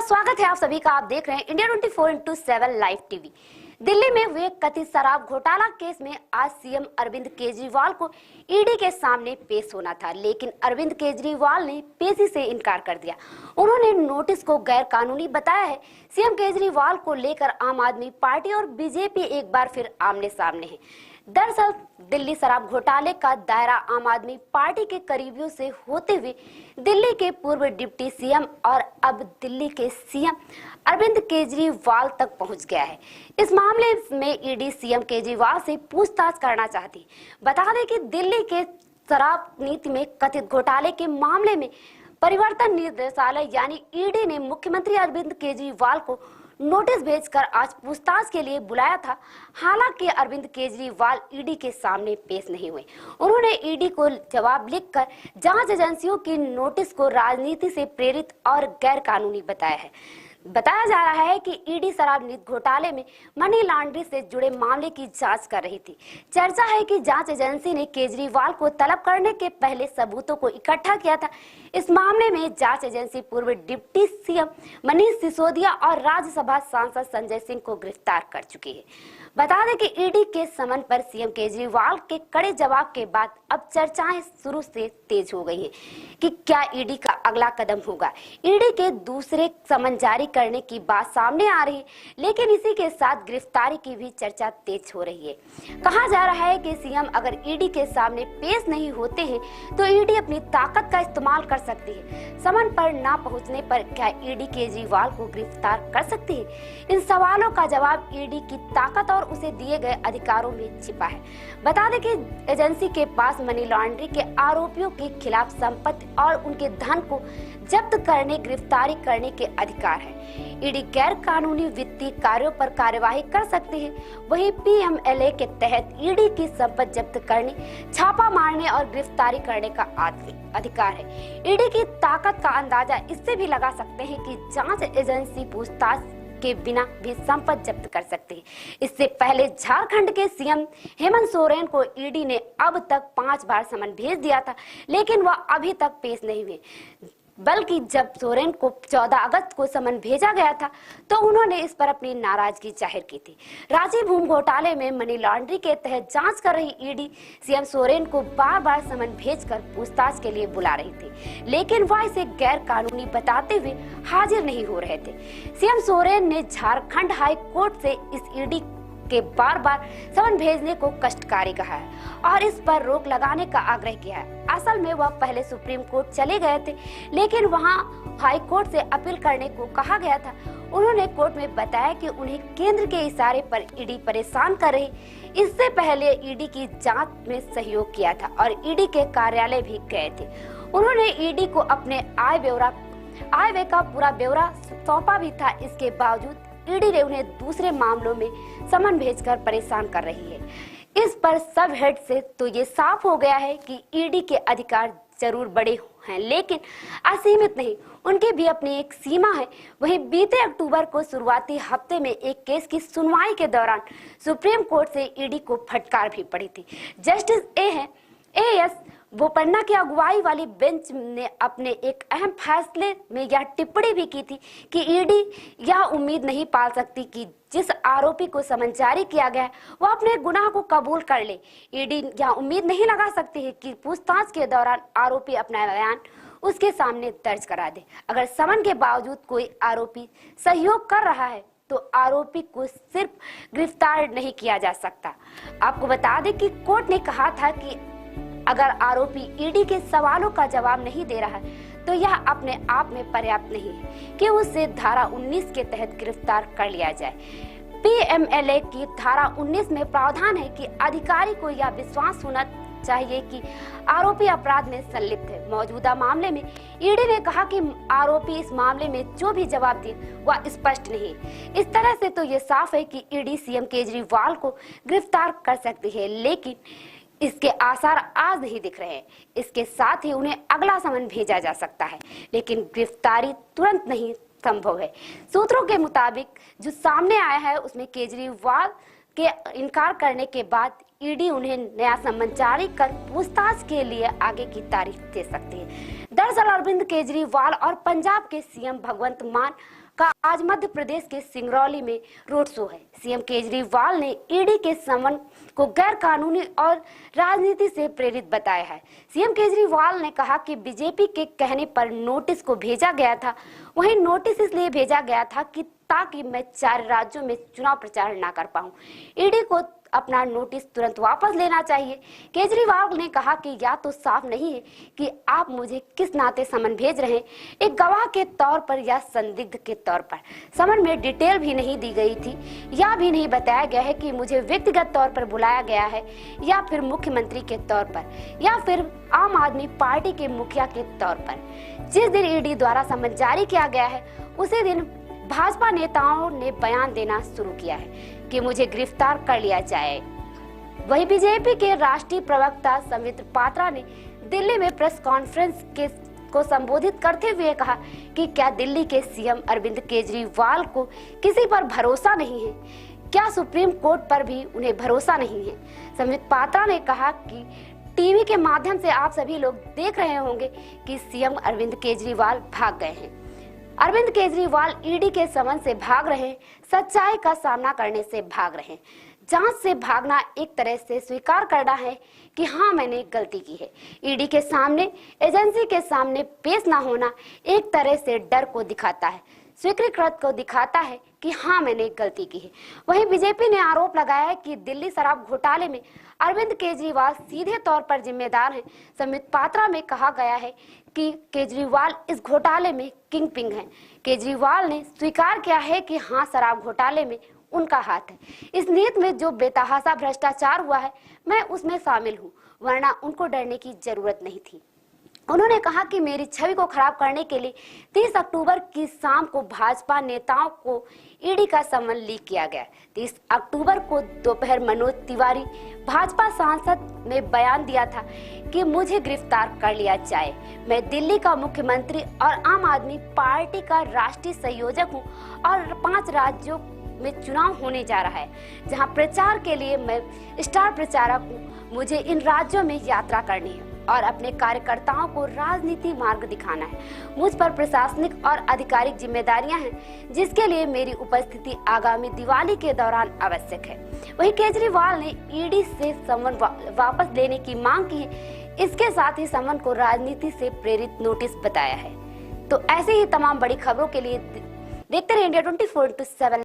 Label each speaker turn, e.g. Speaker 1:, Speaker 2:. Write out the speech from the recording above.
Speaker 1: स्वागत है आप सभी का। आप देख रहे हैं इंडिया 24/7 लाइव टीवी। दिल्ली में हुए कथित शराब घोटाला केस में आज सीएम अरविंद केजरीवाल को ईडी के सामने पेश होना था, लेकिन अरविंद केजरीवाल ने पेशी से इनकार कर दिया। उन्होंने नोटिस को गैर कानूनी बताया है। सीएम केजरीवाल को लेकर आम आदमी पार्टी और बीजेपी एक बार फिर आमने सामने है। दरअसल दिल्ली शराब घोटाले का दायरा आम आदमी पार्टी के करीबियों से होते हुए दिल्ली के पूर्व डिप्टी सीएम और अब दिल्ली के सीएम अरविंद केजरीवाल तक पहुंच गया है। इस मामले में ईडी सीएम केजरीवाल से पूछताछ करना चाहती। बता दें कि दिल्ली के शराब नीति में कथित घोटाले के मामले में परिवर्तन निदेशालय यानी ईडी ने मुख्यमंत्री अरविंद केजरीवाल को नोटिस भेजकर आज पूछताछ के लिए बुलाया था। हालांकि अरविंद केजरीवाल ईडी के सामने पेश नहीं हुए। उन्होंने ईडी को जवाब लिखकर जांच एजेंसियों की नोटिस को राजनीति से प्रेरित और गैर कानूनी बताया है। बताया जा रहा है कि ईडी शराब नीति घोटाले में मनी लॉन्ड्रिंग से जुड़े मामले की जांच कर रही थी। चर्चा है कि जांच एजेंसी ने केजरीवाल को तलब करने के पहले सबूतों को इकट्ठा किया था। इस मामले में जांच एजेंसी पूर्व डिप्टी सीएम मनीष सिसोदिया और राज्यसभा सांसद संजय सिंह को गिरफ्तार कर चुकी है। बता दें कि ईडी के समन पर सीएम केजरीवाल के कड़े जवाब के बाद अब चर्चाएं शुरू से तेज हो गई हैं कि क्या ईडी का अगला कदम होगा। ईडी के दूसरे समन जारी करने की बात सामने आ रही है, लेकिन इसी के साथ गिरफ्तारी की भी चर्चा तेज हो रही है। कहा जा रहा है कि सीएम अगर ईडी के सामने पेश नहीं होते हैं तो ईडी अपनी ताकत का इस्तेमाल कर सकती है। समन पर ना पहुंचने पर क्या ईडी केजरीवाल को गिरफ्तार कर सकती है? इन सवालों का जवाब ईडी की ताकत और उसे दिए गए अधिकारों में छिपा है। बता दें कि एजेंसी के पास मनी लॉन्ड्रिंग के आरोपियों के खिलाफ संपत्ति और उनके धन को जब्त करने, गिरफ्तारी करने के अधिकार है। ईडी गैर कानूनी वित्तीय कार्यों पर कार्यवाही कर सकती है। वहीं पीएमएलए के तहत ईडी की संपत्ति जब्त करने, छापा मारने और गिरफ्तारी करने का अधिकार है। ईडी की ताकत का अंदाजा इससे भी लगा सकते हैं कि जांच एजेंसी पूछताछ के बिना भी संपत्ति जब्त कर सकती है। इससे पहले झारखंड के सीएम हेमंत सोरेन को ईडी ने अब तक 5 बार समन भेज दिया था, लेकिन वह अभी तक पेश नहीं हुए। बल्कि जब सोरेन को 14 अगस्त को समन भेजा गया था तो उन्होंने इस पर अपनी नाराजगी जाहिर की थी। रांची भूमि घोटाले में मनी लॉन्ड्रिंग के तहत जांच कर रही ईडी सीएम सोरेन को बार बार समन भेजकर पूछताछ के लिए बुला रही थी, लेकिन वह इसे गैर कानूनी बताते हुए हाजिर नहीं हो रहे थे। सीएम सोरेन ने झारखंड हाई कोर्ट से इस ईडी के बार बार समन भेजने को कष्टकारी कहा है और इस पर रोक लगाने का आग्रह किया है। असल में वह पहले सुप्रीम कोर्ट चले गए थे, लेकिन वहां हाई कोर्ट से अपील करने को कहा गया था। उन्होंने कोर्ट में बताया कि उन्हें केंद्र के इशारे पर ईडी परेशान कर रही। इससे पहले ईडी की जांच में सहयोग किया था और ईडी के कार्यालय भी गए थे। उन्होंने ईडी को अपने आय व्यय का पूरा ब्यौरा सौंपा भी था। इसके बावजूद ईडी ने उन्हें दूसरे मामलों में समन भेजकर परेशान कर रही है। इस पर सब हेड से तो ये साफ हो गया है कि ईडी के अधिकार जरूर बड़े हैं, लेकिन असीमित नहीं। उनकी भी अपनी एक सीमा है। वहीं बीते अक्टूबर को शुरुआती हफ्ते में एक केस की सुनवाई के दौरान सुप्रीम कोर्ट से ईडी को फटकार भी पड़ी थी। जस्टिस एएस बोपन्ना की अगुवाई वाली बेंच ने अपने एक अहम फैसले में यह टिप्पणी भी की थी कि ईडी यह उम्मीद नहीं पाल सकती कि जिस आरोपी को समन जारी किया गया है वह अपने गुनाह को कबूल कर ले। ईडी यह उम्मीद नहीं लगा सकती है कि पूछताछ के दौरान आरोपी अपना बयान उसके सामने दर्ज करा दे। अगर समन के बावजूद कोई आरोपी सहयोग कर रहा है तो आरोपी को सिर्फ गिरफ्तार नहीं किया जा सकता। आपको बता दें कि कोर्ट ने कहा था कि अगर आरोपी ईडी के सवालों का जवाब नहीं दे रहा है तो यह अपने आप में पर्याप्त नहीं है कि उसे धारा 19 के तहत गिरफ्तार कर लिया जाए। पीएमएलए की धारा 19 में प्रावधान है कि अधिकारी को यह विश्वास होना चाहिए कि आरोपी अपराध में संलिप्त है। मौजूदा मामले में ईडी ने कहा कि आरोपी इस मामले में जो भी जवाब दिए वह स्पष्ट नहीं है। इस तरह से तो ये साफ है कि ईडी सीएम केजरीवाल को गिरफ्तार कर सकती है, लेकिन इसके आसार आज नहीं दिख रहे हैं। इसके साथ ही उन्हें अगला समन भेजा जा सकता है, लेकिन गिरफ्तारी तुरंत नहीं संभव है। सूत्रों के मुताबिक जो सामने आया है उसमें केजरीवाल के इनकार करने के बाद ईडी उन्हें नया सम्मन जारी कर पूछताछ के लिए आगे की तारीख दे सकती है। दरअसल अरविंद केजरीवाल और पंजाब के सीएम भगवंत मान का आज मध्य प्रदेश के सिंगरौली में रोड शो है। सीएम केजरीवाल ने ईडी के समन को गैर कानूनी और राजनीति से प्रेरित बताया है। सीएम केजरीवाल ने कहा कि बीजेपी के कहने पर नोटिस को भेजा गया था। वहीं नोटिस इसलिए भेजा गया था कि ताकि मैं 4 राज्यों में चुनाव प्रचार ना कर पाऊं। ईडी को अपना नोटिस तुरंत वापस लेना चाहिए। केजरीवाल ने कहा कि या तो साफ नहीं है कि आप मुझे किस नाते समन भेज रहे हैं, एक गवाह के तौर पर या संदिग्ध के तौर पर। समन में डिटेल भी नहीं दी गई थी, या भी नहीं बताया गया है कि मुझे व्यक्तिगत तौर पर बुलाया गया है या फिर मुख्यमंत्री के तौर पर या फिर आम आदमी पार्टी के मुखिया के तौर पर। जिस दिन ईडी द्वारा समन जारी किया गया है उसी दिन भाजपा नेताओं ने बयान देना शुरू किया है कि मुझे गिरफ्तार कर लिया जाए। वहीं बीजेपी के राष्ट्रीय प्रवक्ता संबित पात्रा ने दिल्ली में प्रेस कॉन्फ्रेंस को संबोधित करते हुए कहा कि क्या दिल्ली के सीएम अरविंद केजरीवाल को किसी पर भरोसा नहीं है? क्या सुप्रीम कोर्ट पर भी उन्हें भरोसा नहीं है? संबित पात्रा ने कहा कि टीवी के माध्यम से आप सभी लोग देख रहे होंगे कि सीएम अरविंद केजरीवाल भाग गए हैं। अरविंद केजरीवाल ईडी के समन से भाग रहे हैं, सच्चाई का सामना करने से भाग रहे हैं। जांच से भागना एक तरह से स्वीकार करना है कि हाँ मैंने गलती की है। ईडी के सामने, एजेंसी के सामने पेश ना होना एक तरह से डर को दिखाता है, स्वीकृत को दिखाता है कि हाँ मैंने गलती की है। वहीं बीजेपी ने आरोप लगाया है कि दिल्ली शराब घोटाले में अरविंद केजरीवाल सीधे तौर पर जिम्मेदार हैं। संबित पात्रा में कहा गया है कि केजरीवाल इस घोटाले में किंग पिंग हैं। केजरीवाल ने स्वीकार किया है कि हाँ शराब घोटाले में उनका हाथ है। इस नीति में जो बेतहाशा भ्रष्टाचार हुआ है मैं उसमें शामिल हूँ, वरना उनको डरने की जरूरत नहीं थी। उन्होंने कहा कि मेरी छवि को खराब करने के लिए 30 अक्टूबर की शाम को भाजपा नेताओं को ईडी का समन लीक किया गया। 30 अक्टूबर को दोपहर मनोज तिवारी भाजपा सांसद ने बयान दिया था कि मुझे गिरफ्तार कर लिया जाए। मैं दिल्ली का मुख्यमंत्री और आम आदमी पार्टी का राष्ट्रीय संयोजक हूं और 5 राज्यों में चुनाव होने जा रहा है जहां प्रचार के लिए मैं स्टार प्रचारक हूं। मुझे इन राज्यों में यात्रा करनी है और अपने कार्यकर्ताओं को राजनीति मार्ग दिखाना है। मुझ पर प्रशासनिक और आधिकारिक जिम्मेदारियां हैं जिसके लिए मेरी उपस्थिति आगामी दिवाली के दौरान आवश्यक है। वहीं केजरीवाल ने ईडी से समन वापस लेने की मांग की है। इसके साथ ही समन को राजनीति से प्रेरित नोटिस बताया है। तो ऐसे ही तमाम बड़ी खबरों के लिए देखते रहिए इंडिया 24/7।